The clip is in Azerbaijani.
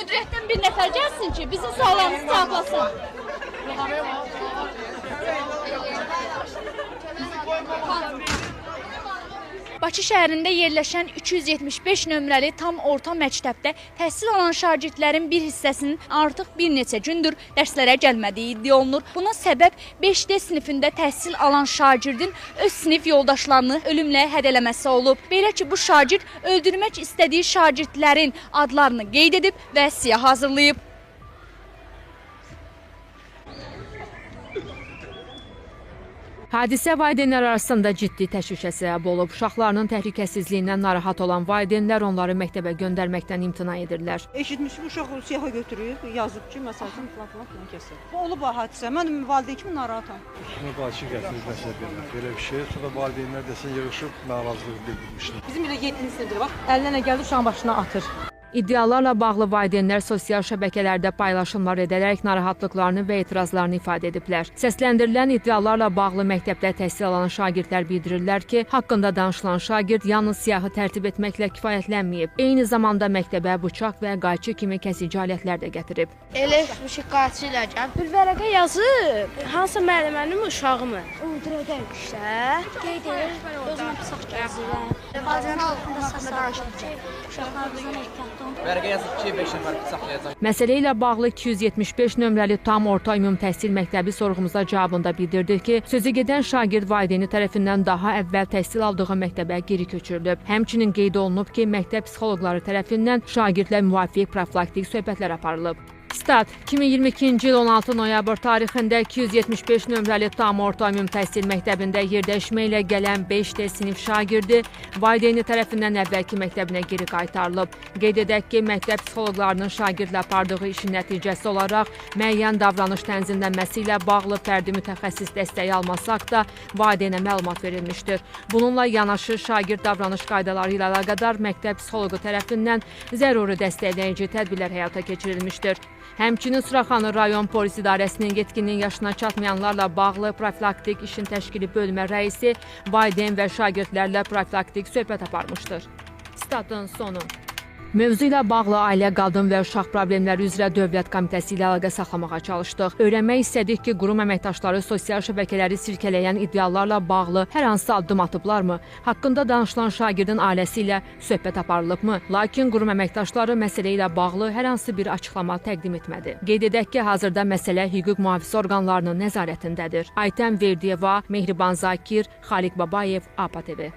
müdiriyyətdən bir nəfər gəlsin ki, bizim suallarımızı cavablasın. Bakı şəhərində yerləşən 275 nömrəli tam orta məktəbdə təhsil alan şagirdlərin bir hissəsinin artıq bir neçə gündür dərslərə gəlmədiyi iddia olunur. Buna səbəb 5D sinifində təhsil alan şagirdin öz sinif yoldaşlarını ölümlə hədələməsi olub. Belə ki, bu şagird öldürmək istədiyi şagirdlərin adlarını qeyd edib və siyah hazırlayıb. Hadisə valideynlər arasında ciddi təşvişə səbəb olub. Uşaqlarının təhlükəsizliyindən narahat olan valideynlər onları məktəbə göndərməkdən imtina edirlər. Eşitmiş ki, uşaq siyaha götürüb, yazıb ki, məsələn, filan kəsir. Olub bu hadisə. Mən valideyn kimi narahatam. Mübaşir gətirib məsələ belə bir şey. Sonra valideynlər desin yığışıb narazılıq bildirmişlər. Bizim elə 7-ci sinifdə bax, əlinə nə gəldi uşağın başına atır. İddialarla bağlı valideynlər sosial şəbəkələrdə paylaşımlar edərək narahatlıqlarını və etirazlarını ifadə ediblər. Səsləndirilən iddialarla bağlı məktəbdə təhsil alan şagirdlər bildirirlər ki, haqqında danışılan şagird yalnız siyahı tərtib etməklə kifayətlənməyib. Eyni zamanda məktəbə bıçaq və qayçı kimi kəsici alətlər də gətirib. Elə qayçı ilə gəlib, bir vərəqə yazıb, hansı müəllimənin uşağımı? Öldürəcək işte. Qeyd edir, özümə bıçaq gəzirəm. Bazen haqqında səslə danışacaq. Uşaqlarımızdan ehtiyatlı. Vərəqə yazıb ki, 5 nəfər saxlayacaq. Məsələ ilə bağlı 275 nömrəli tam orta ümumi təhsil məktəbi sorğumuza cavabında bildirdi ki, sözü gedən şagird valideyni tərəfindən daha əvvəl təhsil aldığı məktəbə geri köçürülüb. Həmçinin qeyd olunub ki, məktəb psixoloqları tərəfindən şagirdlə müvafiq profilaktik söhbətlər aparılıb. Stat 2022-ci il 16 noyabr tarixində 275 nömrəli tam orta ümumi təhsil məktəbində yerdəyişmə ilə gələn 5D sinif şagirdi valideyni tərəfindən əvvəlki məktəbinə geri qaytarılıb. Qeyd edək ki, məktəb psixoloqlarının şagirdlə apardığı işin nəticəsi olaraq müəyyən davranış tənzimlənməsi ilə bağlı fərdi mütəxəssis dəstəyi almasaq da valideynə məlumat verilmişdir. Bununla yanaşı şagird davranış qaydaları ilə əlaqədar məktəb psixoloqu tərəfindən zəruri dəstəkləyici tədbirlər həyata keçirilmişdir. Həmçinin Suraxanı rayon polis idarəsinin yetkinlik yaşına çatmayanlarla bağlı profilaktik işin təşkili bölmə rəisi valideyn və şagirdlərlə profilaktik söhbət aparmışdır. Statın sonu. Mövzu ilə bağlı Ailə, Qadın və Uşaq Problemləri üzrə Dövlət Komitəsi ilə əlaqə saxlamağa çalışdıq. Öyrənmək istədik ki, qurum əməkdaşları sosial şəbəkələri sirkələyən iddialarla bağlı hər hansı addım atıblarmı? Haqqında danışılan şagirdin ailəsi ilə söhbət aparılıbmı? Lakin qurum əməkdaşları məsələ ilə bağlı hər hansı bir açıqlama təqdim etmədi. Qeyd edək ki, hazırda məsələ hüquq mühafizə orqanlarının nəzarətindədir. Aytən Verdiyeva, Mehriban Zakir, Xaliq Babayev, APA TV.